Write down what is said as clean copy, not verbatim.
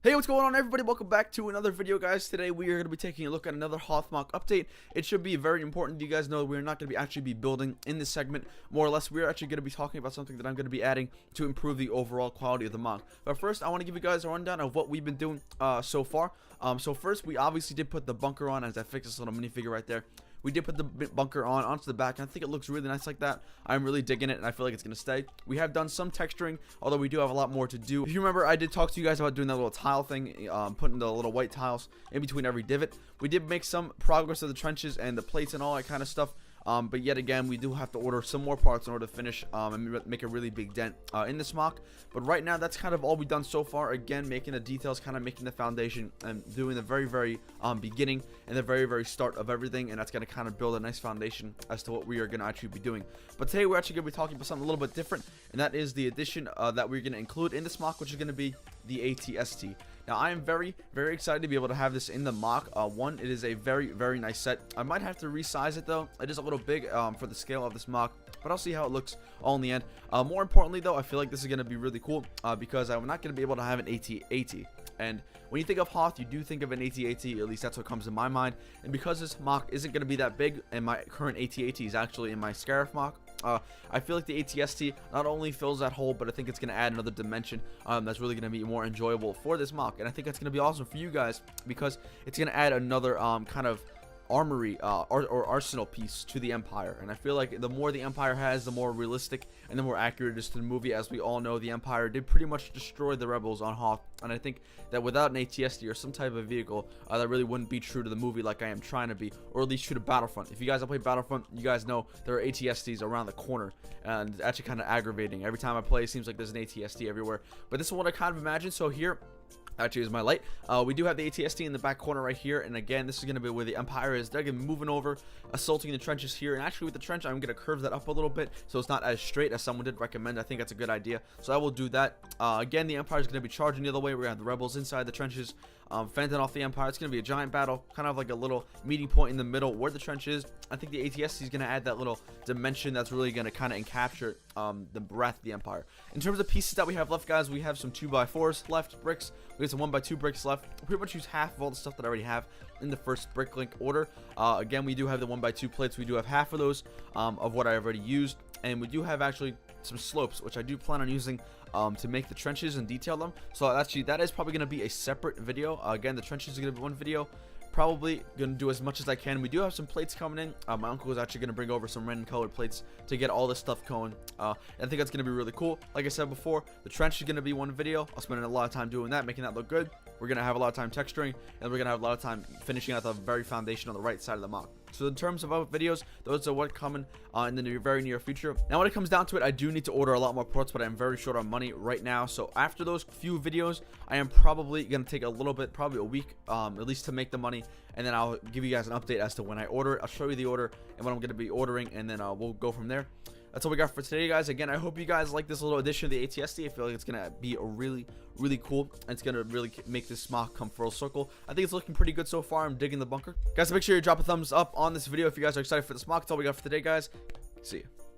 Hey, what's going on, everybody? Welcome back to another video, guys. Today we are going to be taking a look at another HOTH mock update. It should be very important. You guys know we're not going to be actually be building in this segment. More or less, we're actually going to be talking about something that I'm going to be adding to improve the overall quality of the mock. But first, I want to give you guys a rundown of what we've been doing so far. So first, we obviously did put the bunker on, as I fixed this little minifigure right there. We did put the bunker on onto the back, and I think it looks really nice like that. I'm really digging it, and I feel like it's going to stay. We have done some texturing, although we do have a lot more to do. If you remember, I did talk to you guys about doing that little tile thing, putting the little white tiles in between every divot. We did make some progress of the trenches and the plates and all that kind of stuff. But yet again, we do have to order some more parts in order to finish and make a really big dent in this mock. But right now, that's kind of all we've done so far. Again, making the details, kind of making the foundation and doing the very beginning and the very start of everything. And that's going to kind of build a nice foundation as to what we are going to actually be doing. But today, we're actually going to be talking about something a little bit different. And that is the addition that we're going to include in this mock, which is going to be the HOTH. Now, I am very excited to be able to have this in the mock. One, it is a very nice set. I might have to resize it, though. It is a little big for the scale of this mock, but I'll see how it looks all in the end. More importantly, though, I feel like this is going to be really cool because I'm not going to be able to have an HOTH. And when you think of HOTH, you do think of an HOTH, at least that's what comes to my mind. And because this mock isn't going to be that big, and my current HOTH is actually in my Scarif mock, I feel like the HOTH not only fills that hole, but I think it's going to add another dimension that's really going to be more enjoyable for this mock. And I think that's going to be awesome for you guys because it's going to add another kind of armory or arsenal piece to the Empire. And I feel like the more the Empire has, the more realistic and the more accurate it is to the movie. As we all know, the Empire did pretty much destroy the rebels on HOTH, and I think that without an HOTH or some type of vehicle, that really wouldn't be true to the movie like I am trying to be, or at least true to Battlefront. If you guys have played Battlefront, you guys know there are HOTHs around the corner, and it's actually kind of aggravating. Every time I play, it seems like there's an HOTH everywhere. But this is what I kind of imagine. So here actually is my light. We do have the HOTH in the back corner right here, and again, this is going to be where the Empire is. They're going to be moving over, assaulting the trenches here, and actually with the trench, I'm going to curve that up a little bit so it's not as straight as someone did recommend. I think that's a good idea, so I will do that. Again, the Empire is going to be charging the other way. We're going to have the rebels inside the trenches, fending off the Empire. It's going to be a giant battle, kind of like a little meeting point in the middle where the trench is. I think the HOTH is going to add that little dimension that's really going to kind of encapture the breadth of the Empire. In terms of pieces that we have left, guys, we have some 2x4s left, bricks. We have some 1x2 bricks left. We pretty much use half of all the stuff that I already have in the first brick link order. Again, we do have the 1x2 plates. We do have half of those of what I already used, and we do have actually some slopes, which I do plan on using to make the trenches and detail them. So actually, that is probably going to be a separate video. Again, the trenches are going to be one video. Probably gonna do as much as I can. We do have some plates coming in. My uncle is actually gonna bring over some random colored plates to get all this stuff going. I think that's gonna be really cool. Like I said before, the trench is gonna be one video. I'll spend a lot of time doing that, making that look good. We're gonna have a lot of time texturing, and we're gonna have a lot of time finishing out the very foundation on the right side of the mock. So in terms of our videos, those are what coming in the very near future. Now, when it comes down to it, I do need to order a lot more parts, but I'm very short on money right now. So after those few videos, I am probably going to take a little bit, probably a week, at least to make the money. And then I'll give you guys an update as to when I order it. I'll show you the order and what I'm going to be ordering, and then we'll go from there. That's all we got for today, guys. Again, I hope you guys like this little addition of the HOTH. I feel like it's going to be a really cool, and it's going to really make this mock come full circle. I think it's looking pretty good so far. I'm digging the bunker. Guys, make sure you drop a thumbs up on this video if you guys are excited for this mock. That's all we got for today, guys. See you.